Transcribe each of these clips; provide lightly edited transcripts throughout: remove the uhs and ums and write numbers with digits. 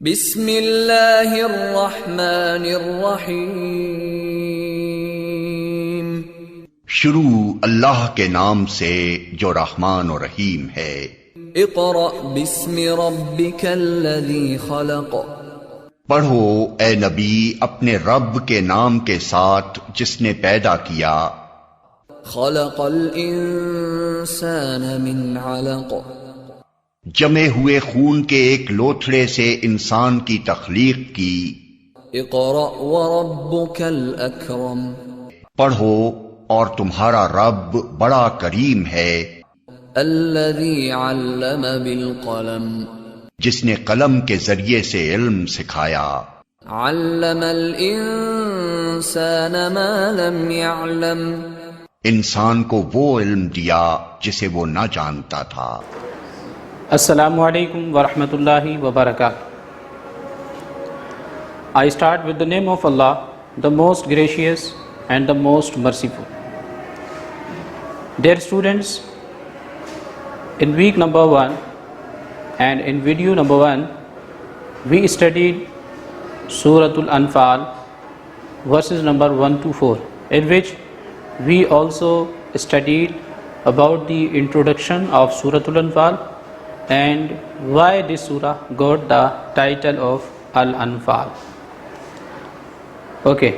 بسم اللہ الرحمن الرحیم۔ شروع اللہ کے نام سے جو رحمان و رحیم ہے۔ اقرأ بسم ربک الذی خلق۔ پڑھو اے نبی اپنے رب کے نام کے ساتھ جس نے پیدا کیا۔ خلق الانسان من علق۔ جمے ہوئے خون کے ایک لوتھڑے سے انسان کی تخلیق کی۔ اقرأ وربک الاکرم۔ پڑھو اور تمہارا رب بڑا کریم ہے۔ الذی علم بالقلم۔ جس نے قلم کے ذریعے سے علم سکھایا۔ علم الانسان ما لم يعلم۔ انسان کو وہ علم دیا جسے وہ نہ جانتا تھا۔ السلام علیکم ورحمۃ اللہ وبرکاتہ۔ I start with the name of Allah, the most gracious and the most merciful. Dear students, in week number 1 and in video number 1, we studied Suratul Anfal, verses number 1 to 4, in which we also studied about the introduction of Suratul Anfal and why this surah got the title of Al-Anfal. Okay,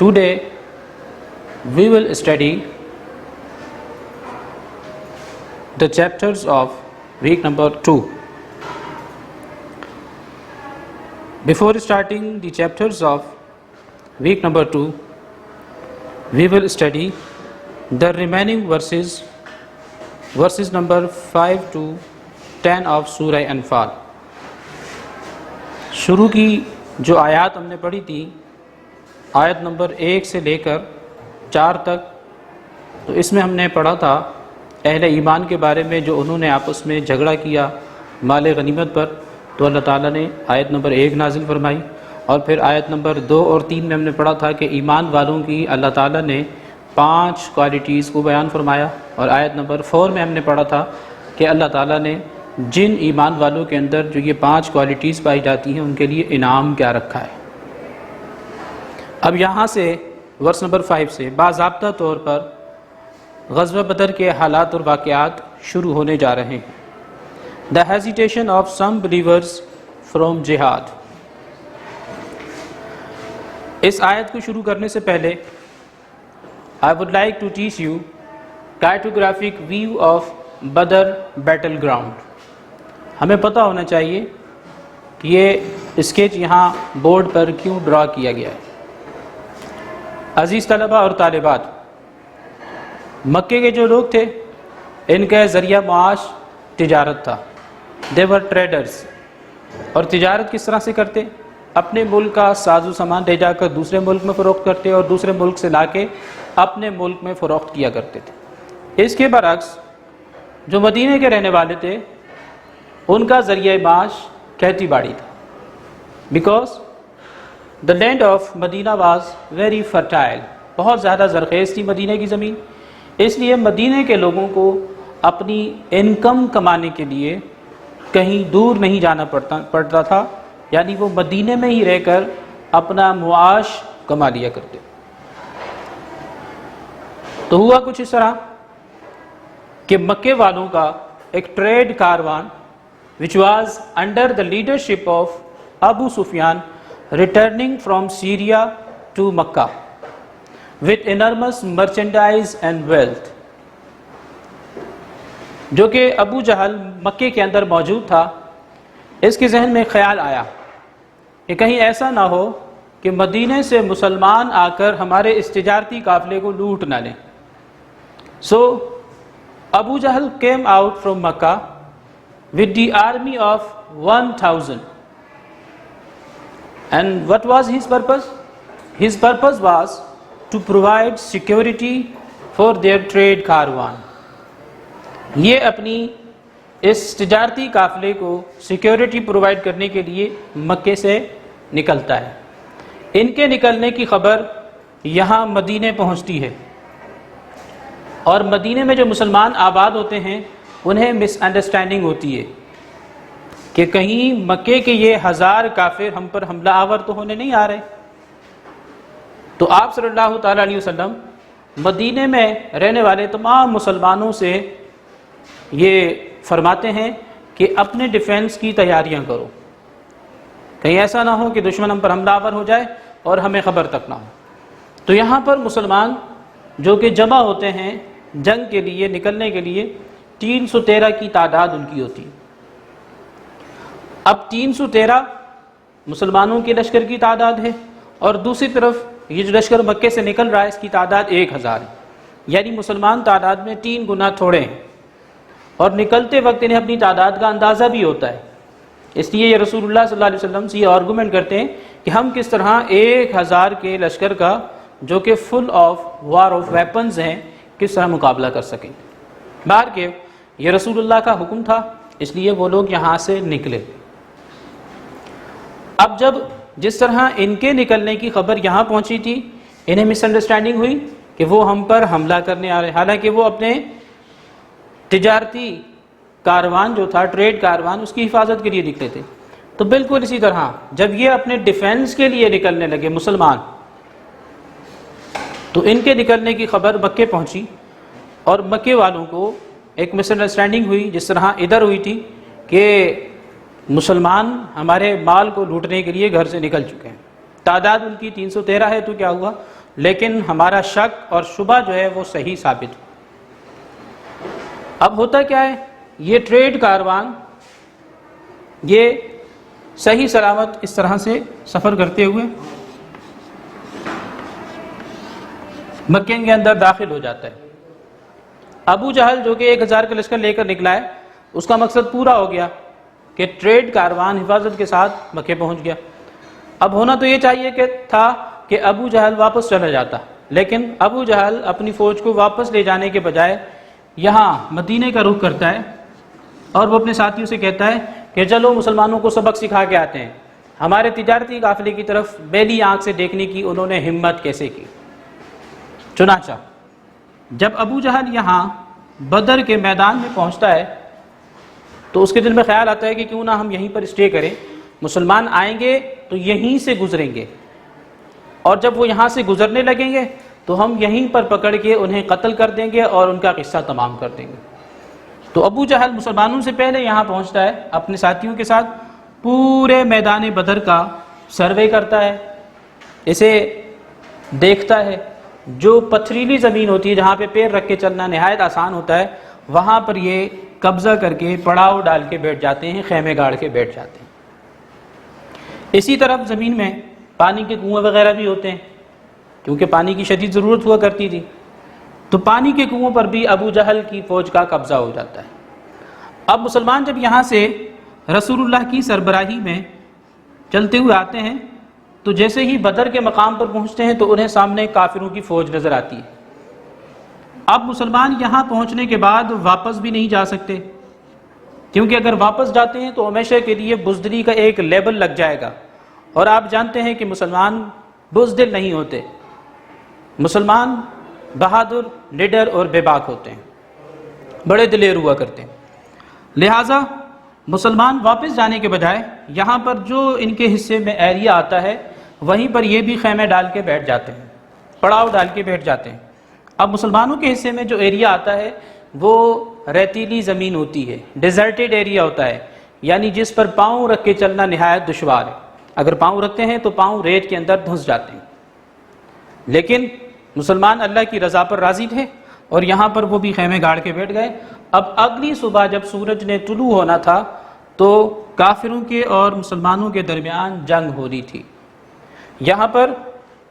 today we will study the chapters of week number 2. Before starting the chapters of week number 2, we will study the remaining verses number 5 to 10 of Surah Anfal. شروع کی جو آیات ہم نے پڑھی تھی، آیت number 1 سے لے کر 4 تک، تو اس میں ہم نے پڑھا تھا اہل ایمان کے بارے میں جو انہوں نے آپس میں جھگڑا کیا مال غنیمت پر، تو اللہ تعالیٰ نے آیت نمبر 1 نازل فرمائی، اور پھر آیت نمبر 2 اور 3 میں ہم نے پڑھا تھا کہ ایمان والوں کی اللہ تعالیٰ نے 5 کوالٹیز کو بیان فرمایا، اور آیت نمبر 4 میں ہم نے پڑھا تھا کہ اللہ تعالیٰ نے جن ایمان والوں کے اندر جو یہ 5 کوالٹیز پائی جاتی ہیں ان کے لیے انعام کیا رکھا ہے۔ اب یہاں سے ورس نمبر 5 سے باضابطہ طور پر غزوہ بدر کے حالات اور واقعات شروع ہونے جا رہے ہیں۔ The hesitation of some believers from jihad۔ اس آیت کو شروع کرنے سے پہلے I would like to teach you cartographic view of Badr battle ground۔ ہمیں پتہ ہونا چاہیے کہ یہ اسکیچ یہاں بورڈ پر کیوں ڈرا کیا گیا ہے۔ عزیز طلبہ اور طالبات، مکے کے جو لوگ تھے ان کا ذریعہ معاش تجارت تھا۔ they were traders۔ اور تجارت کس طرح سے کرتے؟ اپنے ملک کا ساز و سامان لے جا کر دوسرے ملک میں فروخت کرتے اور دوسرے ملک سے لا کے اپنے ملک میں فروخت کیا کرتے تھے۔ اس کے برعکس جو مدینے کے رہنے والے تھے ان کا ذریعہ معاش کھیتی باڑی تھا، because the land of Medina was very fertile. بہت زیادہ زرخیز تھی مدینے کی زمین، اس لیے مدینے کے لوگوں کو اپنی انکم کمانے کے لیے کہیں دور نہیں جانا پڑتا تھا، یعنی وہ مدینے میں ہی رہ کر اپنا معاش کما لیا کرتے۔ تو ہوا کچھ اس طرح کہ مکے والوں کا ایک trade Karwan which was under the leadership of Abu Sufyan returning from Syria to Makkah with enormous merchandise and wealth، جو کہ ابو جہل مکے کے اندر موجود تھا، اس کے ذہن میں خیال آیا کہ کہیں ایسا نہ ہو کہ مدینے سے مسلمان آ کر ہمارے اس تجارتی قافلے کو لوٹ نہ لیں۔ So Abu Jahl came out from Makkah with the army of 1000, and what was his purpose? His purpose was to provide security for their trade caravan۔ یہ اپنی اس تجارتی قافلے کو سیکیورٹی پرووائڈ کرنے کے لیے مکے سے نکلتا ہے۔ ان کے نکلنے کی خبر یہاں مدینے پہنچتی ہے، اور مدینے میں جو مسلمان آباد ہوتے ہیں انہیں مس انڈرسٹینڈنگ ہوتی ہے کہ کہیں مکے کے یہ 1000 کافر ہم پر حملہ آور تو ہونے نہیں آ رہے. تو آپ صلی اللہ تعالیٰ علیہ وسلم مدینے میں رہنے والے تمام مسلمانوں سے یہ فرماتے ہیں کہ اپنے ڈیفنس کی تیاریاں کرو، کہیں ایسا نہ ہو کہ دشمن ہم پر حملہ آور ہو جائے اور ہمیں خبر تک نہ ہو. تو یہاں پر مسلمان جو کہ جمع ہوتے ہیں جنگ کے لیے نکلنے کے لیے 313 کی تعداد ان کی ہوتی ہے. اب 313 مسلمانوں کے لشکر کی تعداد ہے، اور دوسری طرف یہ جو لشکر مکے سے نکل رہا ہے اس کی تعداد 1000 ہے، یعنی مسلمان تعداد میں 3 گنا تھوڑے ہیں، اور نکلتے وقت انہیں اپنی تعداد کا اندازہ بھی ہوتا ہے. اس لیے یہ رسول اللہ صلی اللہ علیہ وسلم سے یہ آرگومنٹ کرتے ہیں کہ ہم کس طرح 1000 کے لشکر کا جو کہ full of war of weapons ہیں کس طرح مقابلہ کر سکیں. باہر کے یہ رسول اللہ کا حکم تھا، اس لیے وہ لوگ یہاں سے نکلے. اب جب جس طرح ان کے نکلنے کی خبر یہاں پہنچی تھی، انہیں مس انڈرسٹینڈنگ ہوئی کہ وہ ہم پر حملہ کرنے آ رہے، حالانکہ وہ اپنے تجارتی کاروان جو تھا، ٹریڈ کاروان، اس کی حفاظت کے لیے نکلے تھے. تو بالکل اسی طرح جب یہ اپنے ڈیفنس کے لیے نکلنے لگے مسلمان، تو ان کے نکلنے کی خبر مکے پہنچی، اور مکے والوں کو ایک مس انڈرسٹینڈنگ ہوئی جس طرح ادھر ہوئی تھی کہ مسلمان ہمارے مال کو لوٹنے کے لیے گھر سے نکل چکے ہیں. تعداد ان کی 313 ہے تو کیا ہوا، لیکن ہمارا شک اور شبہ جو ہے وہ صحیح ثابت ہو. اب ہوتا کیا ہے، یہ ٹریڈ کاروان یہ صحیح سلامت اس طرح سے سفر کرتے ہوئے مکے کے اندر داخل ہو جاتا ہے. ابو جہل جو کہ 1000 کا لشکر لے کر نکلا ہے، اس کا مقصد پورا ہو گیا کہ ٹریڈ کاروان حفاظت کے ساتھ مکے پہنچ گیا. اب ہونا تو یہ چاہیے کہ تھا کہ ابو جہل واپس چلا جاتا، لیکن ابو جہل اپنی فوج کو واپس لے جانے کے بجائے یہاں مدینے کا رخ کرتا ہے، اور وہ اپنے ساتھیوں سے کہتا ہے کہ چلو مسلمانوں کو سبق سکھا کے آتے ہیں. ہمارے تجارتی قافلے کی طرف بیلی آنکھ سے دیکھنے کی انہوں نے ہمت کیسے کی. چنانچہ جب ابو جہل یہاں بدر کے میدان میں پہنچتا ہے تو اس کے دل میں خیال آتا ہے کہ کیوں نہ ہم یہیں پر اسٹے کریں، مسلمان آئیں گے تو یہیں سے گزریں گے، اور جب وہ یہاں سے گزرنے لگیں گے تو ہم یہیں پر پکڑ کے انہیں قتل کر دیں گے اور ان کا قصہ تمام کر دیں گے. تو ابو جہل مسلمانوں سے پہلے یہاں پہنچتا ہے، اپنے ساتھیوں کے ساتھ پورے میدان بدر کا سروے کرتا ہے، اسے دیکھتا ہے. جو پتھریلی زمین ہوتی ہے جہاں پہ پیر رکھ کے چلنا نہایت آسان ہوتا ہے، وہاں پر یہ قبضہ کر کے پڑاؤ ڈال کے بیٹھ جاتے ہیں، خیمے گاڑ کے بیٹھ جاتے ہیں. اسی طرف زمین میں پانی کے کنویں وغیرہ بھی ہوتے ہیں، کیونکہ پانی کی شدید ضرورت ہوا کرتی تھی. تو پانی کے کنووں پر بھی ابو جہل کی فوج کا قبضہ ہو جاتا ہے. اب مسلمان جب یہاں سے رسول اللہ کی سربراہی میں چلتے ہوئے آتے ہیں تو جیسے ہی بدر کے مقام پر پہنچتے ہیں تو انہیں سامنے کافروں کی فوج نظر آتی ہے. اب مسلمان یہاں پہنچنے کے بعد واپس بھی نہیں جا سکتے، کیونکہ اگر واپس جاتے ہیں تو ہمیشہ کے لیے بزدلی کا ایک لیبل لگ جائے گا، اور آپ جانتے ہیں کہ مسلمان بزدل نہیں ہوتے، مسلمان بہادر، نڈر اور بے باک ہوتے ہیں، بڑے دلیر ہوا کرتے ہیں. لہٰذا مسلمان واپس جانے کے بجائے یہاں پر جو ان کے حصے میں ایریا آتا ہے وہیں پر یہ بھی خیمے ڈال کے بیٹھ جاتے ہیں، پڑاؤ ڈال کے بیٹھ جاتے ہیں. اب مسلمانوں کے حصے میں جو ایریا آتا ہے وہ ریتیلی زمین ہوتی ہے، ڈیزرٹڈ ایریا ہوتا ہے، یعنی جس پر پاؤں رکھ کے چلنا نہایت دشوار ہے. اگر پاؤں رکھتے ہیں تو پاؤں ریت کے اندر دھنس جاتے ہیں. لیکن مسلمان اللہ کی رضا پر راضی تھے اور یہاں پر وہ بھی خیمے گاڑ کے بیٹھ گئے. اب اگلی صبح جب سورج نے طلوع ہونا تھا تو کافروں کے اور مسلمانوں کے درمیان جنگ ہو رہی تھی. یہاں پر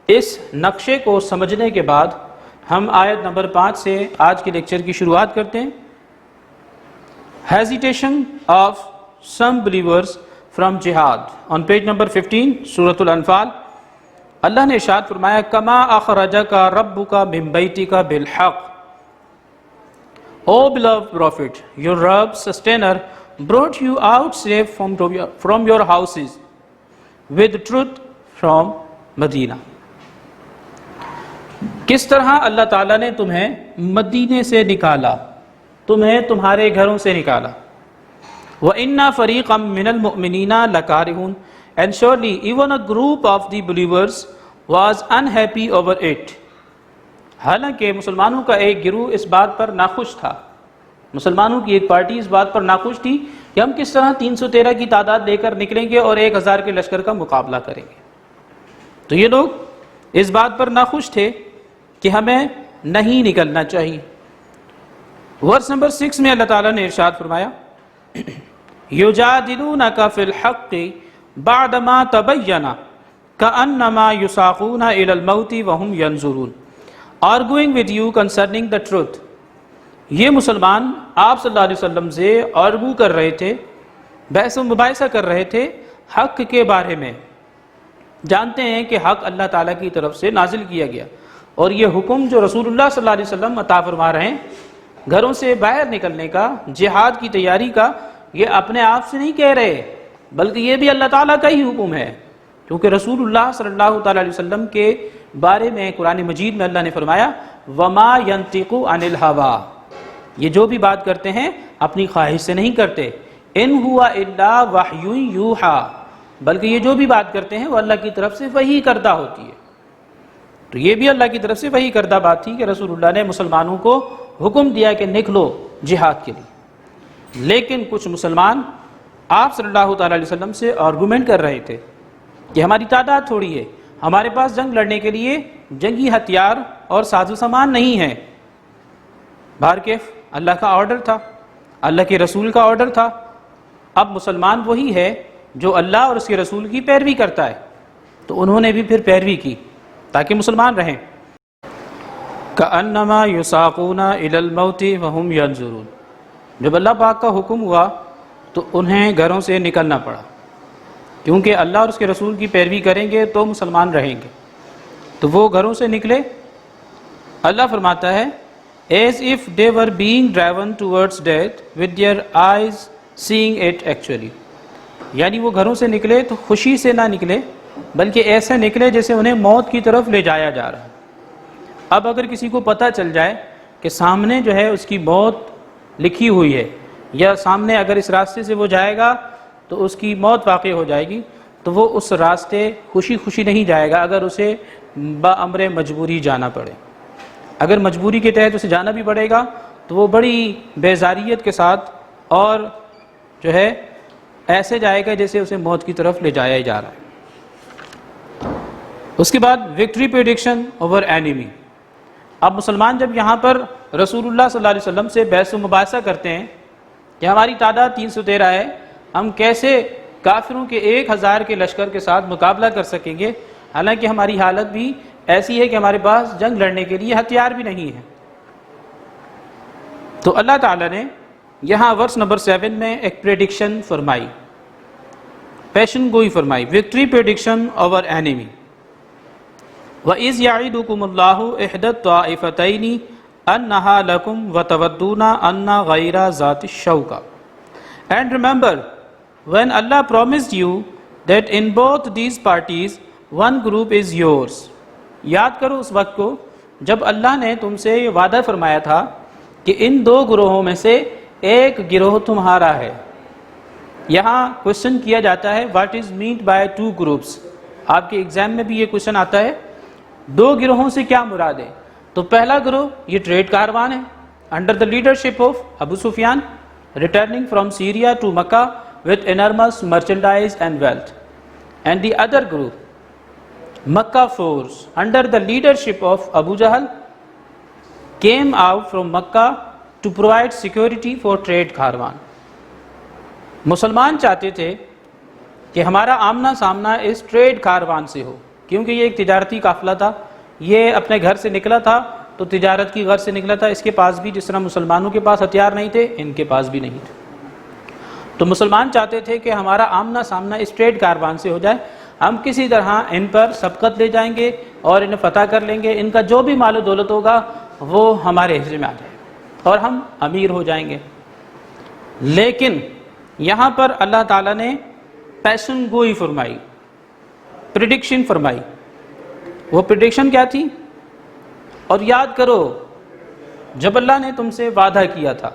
اس نقشے کو سمجھنے کے بعد ہم آیت نمبر 5 سے آج کے لیکچر کی شروعات کرتے ہیں. Hesitation of some believers from جہاد آن پیج نمبر 15 سورۃ الانفال. اللہ نے ارشاد فرمایا کما اخرجک ربک من بیتک بالحق. O beloved Prophet, your Rabb's sustainer brought you out safe from your houses with truth from Medina. کس طرح اللہ تعالیٰ نے تمہیں مدینے سے نکالا، تمہیں تمہارے گھروں سے نکالا وَإِنَّ فَرِيقًا مِّنَ الْمُؤْمِنِينَ لَكَارِهُونَ, and surely even a group of the believers was unhappy over it. حالانکہ مسلمانوں کا ایک گروہ اس بات پر ناخوش تھا، مسلمانوں کی ایک پارٹی اس بات پر ناخوش تھی کہ ہم کس طرح 313 کی تعداد لے کر نکلیں گے اور 1000 کے لشکر کا مقابلہ کریں گے. تو یہ لوگ اس بات پر ناخوش تھے کہ ہمیں نہیں نکلنا چاہیے. ورس نمبر 6 میں اللہ تعالیٰ نے ارشاد فرمایا یجادلونک فی الحق بعدما تبین کأنما یساقون الی الموت وهم ینظرون, arguing with you concerning the truth. یہ مسلمان آپ صلی اللہ علیہ وسلم سے آرگو کر رہے تھے, بحث و مباحثہ کر رہے تھے حق کے بارے میں. جانتے ہیں کہ حق اللہ تعالیٰ کی طرف سے نازل کیا گیا, اور یہ حکم جو رسول اللہ صلی اللہ علیہ وسلم عطا فرما رہے ہیں گھروں سے باہر نکلنے کا, جہاد کی تیاری کا, یہ اپنے آپ سے نہیں کہہ رہے بلکہ یہ بھی اللہ تعالیٰ کا ہی حکم ہے, کیونکہ رسول اللہ صلی اللہ تعالیٰ علیہ وسلم کے بارے میں قرآن مجید میں اللہ نے فرمایا وما ينطق عن الہوا, یہ جو بھی بات کرتے ہیں اپنی خواہش سے نہیں کرتے, ان ہوا الا وحی یوحا, بلکہ یہ جو بھی بات کرتے ہیں وہ اللہ کی طرف سے وحی کردہ ہوتی ہے. تو یہ بھی اللہ کی طرف سے وحی کردہ بات تھی کہ رسول اللہ نے مسلمانوں کو حکم دیا کہ نکلو جہاد کے لیے. لیکن کچھ مسلمان آپ صلی اللہ تعالیٰ علیہ وسلم سے آرگومنٹ کر رہے تھے کہ ہماری تعداد تھوڑی ہے, ہمارے پاس جنگ لڑنے کے لیے جنگی ہتھیار اور ساز و سامان نہیں ہے. بہرکیف اللہ کا آرڈر تھا, اللہ کے رسول کا آرڈر تھا. اب مسلمان وہی ہے جو اللہ اور اس کے رسول کی پیروی کرتا ہے, تو انہوں نے بھی پھر پیروی کی تاکہ مسلمان رہیں. کأنما یساقون الی الموت وهم ینظرون, جب اللہ پاک کا حکم ہوا تو انہیں گھروں سے نکلنا پڑا, کیونکہ اللہ اور اس کے رسول کی پیروی کریں گے تو مسلمان رہیں گے. تو وہ گھروں سے نکلے. اللہ فرماتا ہے as if they were being driven towards death with their eyes seeing it actually, یعنی وہ گھروں سے نکلے تو خوشی سے نہ نکلے بلکہ ایسے نکلے جیسے انہیں موت کی طرف لے جایا جا رہا ہے. اب اگر کسی کو پتہ چل جائے کہ سامنے جو ہے اس کی موت لکھی ہوئی ہے, یا سامنے اگر اس راستے سے وہ جائے گا تو اس کی موت واقع ہو جائے گی, تو وہ اس راستے خوشی خوشی نہیں جائے گا اگر اسے بامر مجبوری جانا پڑے. اگر مجبوری کے تحت اسے جانا بھی پڑے گا تو وہ بڑی بیزاریت کے ساتھ اور جو ہے ایسے جائے گا جیسے اسے موت کی طرف لے جایا جا رہا ہے. اس کے بعد وکٹری پریڈکشن اوور اینیمی. اب مسلمان جب یہاں پر رسول اللہ صلی اللہ علیہ وسلم سے بحث و مباحثہ کرتے ہیں کہ ہماری تعداد 313 ہے, ہم کیسے کافروں کے 1000 کے لشکر کے ساتھ مقابلہ کر سکیں گے, حالانکہ ہماری حالت بھی ایسی ہے کہ ہمارے پاس جنگ لڑنے کے لیے ہتھیار بھی نہیں ہے. تو اللہ تعالیٰ نے یہاں ورس نمبر 7 میں ایک پریڈکشن فرمائی, پیشن گوئی فرمائی, وکٹری پریڈکشن اوور اینیمی. وَإِذْ يَعِدُكُمُ اللَّهُ إِحْدَى الطَّائِفَتَيْنِ أَنَّهَا لَكُمْ وَتَوَدُّونَ أَنَّ غَيْرَ ذَاتِ الشَّوْكَةِ. And remember when Allah promised you that in both these parties one group is yours. یاد کرو اس وقت کو جب اللہ نے تم سے یہ وعدہ فرمایا تھا کہ ان دو گروہوں میں سے ایک گروہ تمہارا ہے. یہاں کوشچن کیا جاتا ہے what is meant by two groups. آپ کے ایگزام میں بھی یہ کوشچن آتا ہے دو گروہوں سے کیا مراد ہے. تو پہلا گروہ یہ ٹریڈ کاروان ہے under the leadership of Abu Sufyan returning from Syria to Mecca with enormous merchandise and wealth. And the other group, Makkah force under the leadership of Abu Jahl, came out from Makkah to provide security for trade caravan. مسلمان چاہتے تھے کہ ہمارا آمنا سامنا اس trade کاروان سے ہو, کیونکہ یہ ایک تجارتی قافلہ تھا, یہ اپنے گھر سے نکلا تھا تو تجارت کی غرض سے نکلا تھا. اس کے پاس بھی جس طرح مسلمانوں کے پاس ہتھیار نہیں تھے ان کے پاس بھی نہیں تھے. تو مسلمان چاہتے تھے کہ ہمارا آمنا سامنا اس ٹریڈ کاروان سے ہو جائے, ہم کسی طرح ان پر سبقت لے جائیں گے اور انہیں فتح کر لیں گے, ان کا جو بھی مال و دولت ہوگا وہ ہمارے حصے میں آ جائے گا اور ہم امیر ہو جائیں گے. لیکن یہاں پر اللہ تعالیٰ نے پیشن گوئی فرمائی, پریڈکشن فرمائی. وہ پریڈکشن کیا تھی؟ اور یاد کرو جب اللہ نے تم سے وعدہ کیا تھا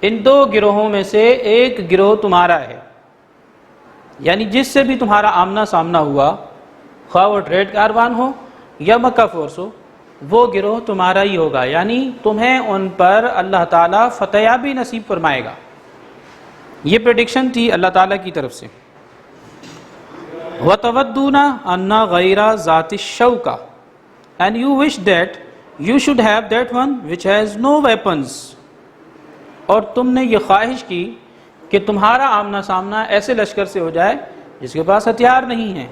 ان دو گروہوں میں سے ایک گروہ تمہارا ہے، یعنی جس سے بھی تمہارا آمنا سامنا ہوا، خواہ وہ ٹریڈ کاروان ہو یا مکہ فورس ہو، وہ گروہ تمہارا ہی ہوگا، یعنی تمہیں ان پر اللہ تعالیٰ فتح یابی نصیب فرمائے گا۔ یہ پریڈکشن تھی اللہ تعالیٰ کی طرف سے۔ وَتَوَدُّونَ أَنَّ غَيْرَ ذَاتِ الشَّوْكَةِ and you wish that you should have that one which has no weapons، اور تم نے یہ خواہش کی کہ تمہارا آمنا سامنا ایسے لشکر سے ہو جائے جس کے پاس ہتھیار نہیں ہیں۔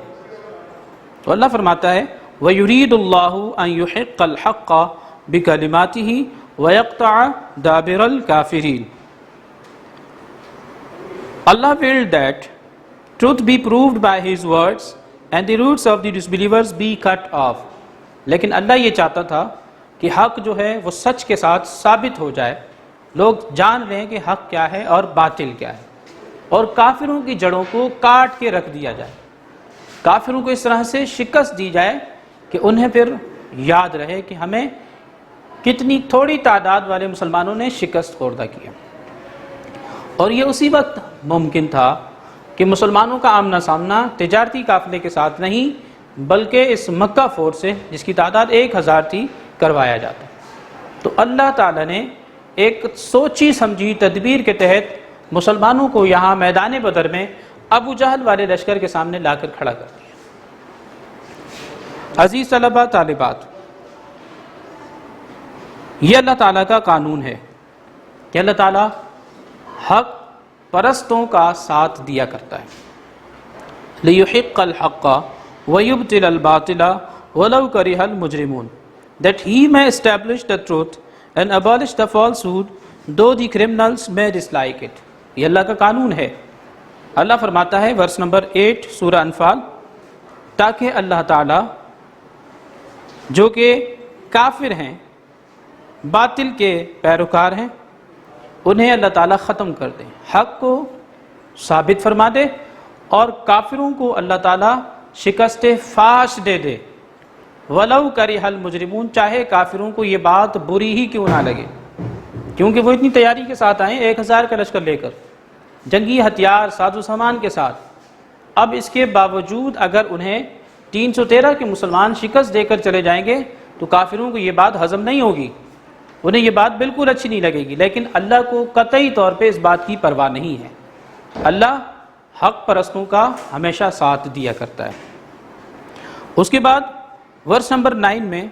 تو اللہ فرماتا ہے وَيُرِيدُ اللَّهُ أَن يُحِقَّ الْحَقَّ بِكَلِمَاتِهِ وَيَقْطَعَ دَابِرَ الْكَافِرِينَ۔ Allah willed that truth be proved by His words and the roots of the disbelievers be cut off۔ لیکن اللہ یہ چاہتا تھا کہ حق جو ہے وہ سچ کے ساتھ ثابت ہو جائے، لوگ جان لیں کہ حق کیا ہے اور باطل کیا ہے، اور کافروں کی جڑوں کو کاٹ کے رکھ دیا جائے، کافروں کو اس طرح سے شکست دی جائے کہ انہیں پھر یاد رہے کہ ہمیں کتنی تھوڑی تعداد والے مسلمانوں نے شکست خوردہ کیا۔ اور یہ اسی وقت ممکن تھا کہ مسلمانوں کا آمنا سامنا تجارتی قافلے کے ساتھ نہیں بلکہ اس مکہ فورس سے جس کی تعداد 1000 تھی کروایا جاتا۔ تو اللہ تعالیٰ نے ایک سوچی سمجھی تدبیر کے تحت مسلمانوں کو یہاں میدان بدر میں ابو جہل والے لشکر کے سامنے لا کر کھڑا کر دیا۔ عزیز طلبہ طالبات، یہ اللہ تعالیٰ کا قانون ہے کہ اللہ تعالیٰ حق پرستوں کا ساتھ دیا کرتا ہے۔ لِيُحِقَّ الْحَقَّ وَيُبْطِلَ الْبَاطِلَ وَلَوْ كَرِهَ الْمُجْرِمُونَ، that he may establish the truth and abolish the falsehood though the criminals may dislike it۔ یہ اللہ کا قانون ہے۔ اللہ فرماتا ہے ورس نمبر 8 سورہ انفال، تاکہ اللہ تعالیٰ جو کہ کافر ہیں، باطل کے پیروکار ہیں، انہیں اللہ تعالیٰ ختم کر دے، حق کو ثابت فرما دے، اور کافروں کو اللہ تعالیٰ شکست فاش دے دے۔ وَلَوْ كَرِهَ الْمُجْرِمُونَ، چاہے کافروں کو یہ بات بری ہی کیوں نہ لگے، کیونکہ وہ اتنی تیاری کے ساتھ آئے 1000 کا لشکر لے کر، جنگی ہتھیار ساز و سامان کے ساتھ۔ اب اس کے باوجود اگر انہیں 313 کے مسلمان شکست دے کر چلے جائیں گے تو کافروں کو یہ بات ہضم نہیں ہوگی، انہیں یہ بات بالکل اچھی نہیں لگے گی، لیکن اللہ کو قطعی طور پہ اس بات کی پرواہ نہیں ہے۔ اللہ حق پرستوں کا ہمیشہ ساتھ دیا کرتا ہے۔ اس کے بعد ورس نمبر 9 میں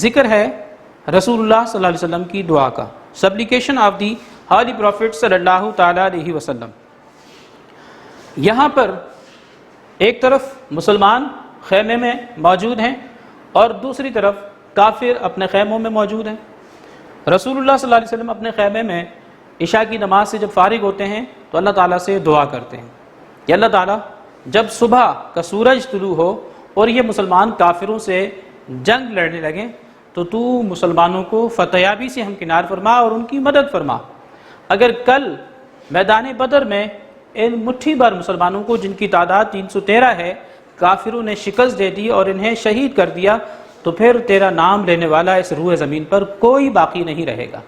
ذکر ہے رسول اللہ صلی اللہ علیہ وسلم کی دعا کا، سپلیکیشن آف دی ہالی پروفٹ صلی اللہ تعالیٰ علیہ وسلم۔ یہاں پر ایک طرف مسلمان خیمے میں موجود ہیں اور دوسری طرف کافر اپنے خیموں میں موجود ہیں۔ رسول اللہ صلی اللہ علیہ وسلم اپنے خیمے میں عشاء کی نماز سے جب فارغ ہوتے ہیں تو اللہ تعالیٰ سے دعا کرتے ہیں کہ اللہ تعالیٰ جب صبح کا سورج طلوع ہو اور یہ مسلمان کافروں سے جنگ لڑنے لگیں تو تو مسلمانوں کو فتح یابی سے ہمکنار فرما اور ان کی مدد فرما۔ اگر کل میدان بدر میں ان مٹھی بھر مسلمانوں کو جن کی تعداد 313 ہے کافروں نے شکست دے دی اور انہیں شہید کر دیا تو پھر تیرا نام لینے والا اس روح زمین پر کوئی باقی نہیں رہے گا۔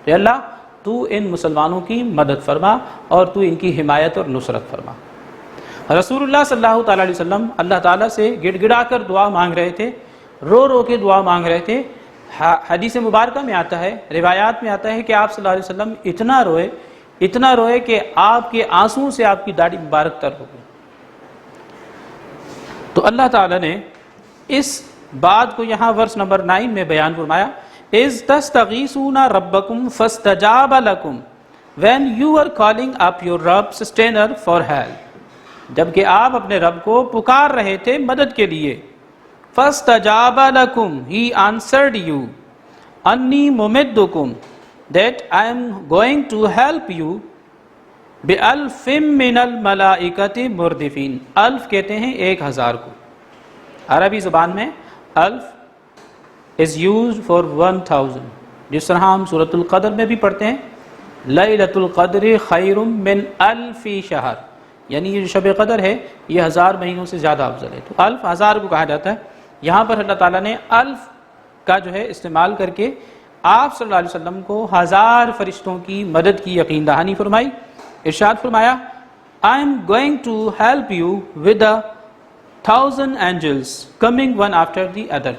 تو اللہ تو ان مسلمانوں کی مدد فرما اور تو ان کی حمایت اور نصرت فرما۔ رسول اللہ صلی اللہ تعالیٰ علیہ وسلم اللہ تعالیٰ سے گڑ گڑا کر دعا مانگ رہے تھے، رو رو کے دعا مانگ رہے تھے۔ حدیث مبارکہ میں آتا ہے، روایات میں آتا ہے کہ آپ صلی اللہ علیہ وسلم اتنا روئے کہ آپ کے آنسوں سے آپ کی داڑھی مبارک تر ہو گئی۔ تو اللہ تعالیٰ نے اس بات کو یہاں ورس نمبر 9 میں بیان فرمایا، اِذْ تَسْتَغِيثُونَ رَبَّكُمْ فَاسْتَجَابَ لَكُمْ when you were calling up your Rabb sustainer for help، جبکہ آپ اپنے رب کو پکار رہے تھے مدد کے لیے۔ فَاسْتَجَابَ لَكُمْ he answered you أَنِّي مُمِدُّكُمْ that I am going to help you بِأَلْفٍ مِّنَ الْمَلَائِكَةِ مُرْدِفِينَ۔ الف کہتے ہیں 1000 کو، عربی زبان میں الف is used for 1000، جس طرح ہم سورۃ القدر میں بھی پڑھتے ہیں لیلۃ القدر خیر من الف شہر، یعنی یہ جو شب قدر ہے یہ 1000 مہینوں سے زیادہ افضل ہے۔ تو الف 1000 کو کہا جاتا ہے۔ یہاں پر اللہ تعالیٰ نے الف کا جو ہے استعمال کر کے آپ صلی اللہ علیہ وسلم کو 1000 فرشتوں کی مدد کی یقین دہانی فرمائی. ارشاد فرمایا I am going to help you with 1,000 angels coming one after the other.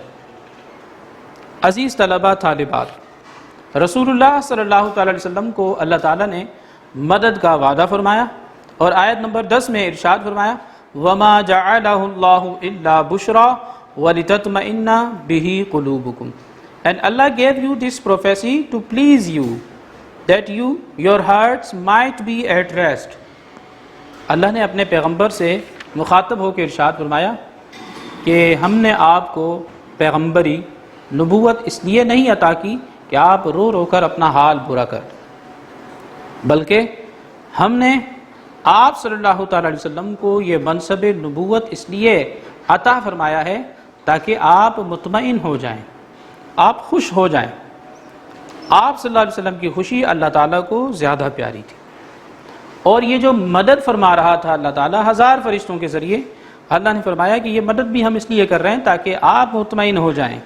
عزیز طلبہ طالبات، رسول اللہ صلی اللہ تعالی علیہ وسلم کو اللہ تعالیٰ نے مدد کا وعدہ فرمایا، اور آیت نمبر 10 میں ارشاد فرمایا وَمَا جَعَلَهُ اللَّهُ إِلَّا بُشْرَى وَلِتَطْمَئِنَّ بِهِ قُلُوبُكُمْ. And Allah gave you this prophecy to please you, that your hearts might be at rest. اللہ نے اپنے پیغمبر سے مخاطب ہو کے ارشاد فرمایا کہ ہم نے آپ کو پیغمبری نبوت اس لیے نہیں عطا کی کہ آپ رو رو کر اپنا حال برا کر، بلکہ ہم نے آپ صلی اللہ تعالی علیہ وسلم کو یہ منصب نبوت اس لیے عطا فرمایا ہے تاکہ آپ مطمئن ہو جائیں، آپ خوش ہو جائیں. آپ صلی اللہ علیہ وسلم کی خوشی اللہ تعالیٰ کو زیادہ پیاری تھی، اور یہ جو مدد فرما رہا تھا اللہ تعالیٰ 1000 فرشتوں کے ذریعے، اللہ نے فرمایا کہ یہ مدد بھی ہم اس لیے کر رہے ہیں تاکہ آپ مطمئن ہو جائیں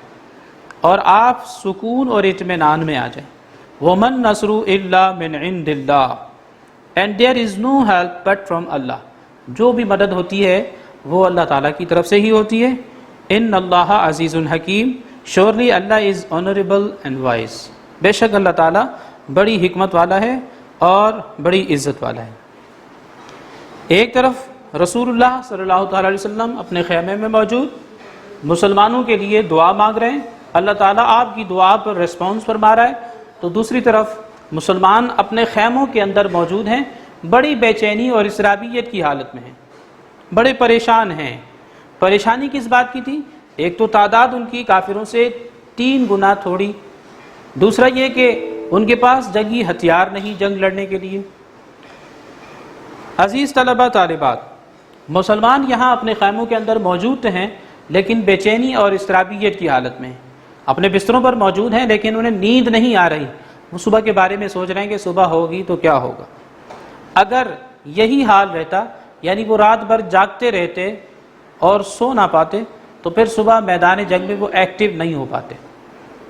اور آپ سکون اور اطمینان میں آ جائیں. وَمَن نَصْرُ إِلَّا مِنْ عِنْدِ اللَّهِ and there is no help but from Allah. جو بھی مدد ہوتی ہے وہ اللہ تعالیٰ کی طرف سے ہی ہوتی ہے. ان اللہ عزیز حکیم، surely Allah is honorable and wise. بے شک اللہ تعالیٰ بڑی حکمت والا ہے اور بڑی عزت والا ہے. ایک طرف رسول اللہ صلی اللہ تعالیٰ علیہ وسلم اپنے خیمے میں موجود مسلمانوں کے لیے دعا مانگ رہے ہیں، اللہ تعالیٰ آپ کی دعا پر ریسپانس فرما رہا ہے، تو دوسری طرف مسلمان اپنے خیموں کے اندر موجود ہیں، بڑی بے چینی اور اضطرابیت کی حالت میں ہیں، بڑے پریشان ہیں. پریشانی کس بات کی تھی؟ ایک تو تعداد ان کی کافروں سے 3 گنا تھوڑی، دوسرا یہ کہ ان کے پاس جنگی ہتھیار نہیں جنگ لڑنے کے لیے. عزیز طلبہ طالبات، مسلمان یہاں اپنے خیموں کے اندر موجود ہیں لیکن بے چینی اور اضطرابیت کی حالت میں ہیں، اپنے بستروں پر موجود ہیں لیکن انہیں نیند نہیں آ رہی، وہ صبح کے بارے میں سوچ رہے ہیں کہ صبح ہوگی تو کیا ہوگا. اگر یہی حال رہتا، یعنی وہ رات بھر جاگتے رہتے اور سو نہ پاتے، تو پھر صبح میدان جنگ میں وہ ایکٹیو نہیں ہو پاتے.